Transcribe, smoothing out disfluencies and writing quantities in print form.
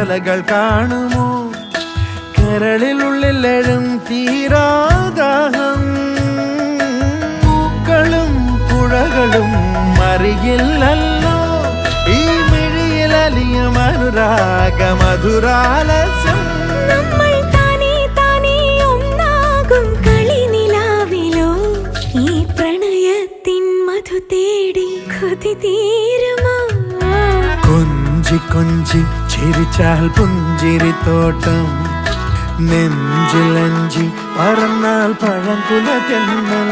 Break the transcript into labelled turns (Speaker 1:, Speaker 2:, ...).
Speaker 1: താരകങ്ങൾ കാണുമോ കരളിലുള്ളിലെഴും തീരാദാഹം പൂക്കളും പുഴകളും അറിയില്ലല്ലോ ഈ മിഴിയിലലിയും അനുരാഗ മധുരാലസ്യം കൊഞ്ചി കൊഞ്ചി ചിരിച്ചാൽ പുഞ്ചിരിത്തോട്ടം നെഞ്ചിലഞ്ചി പറന്നാൽ പഴംകുല തെന്നൽ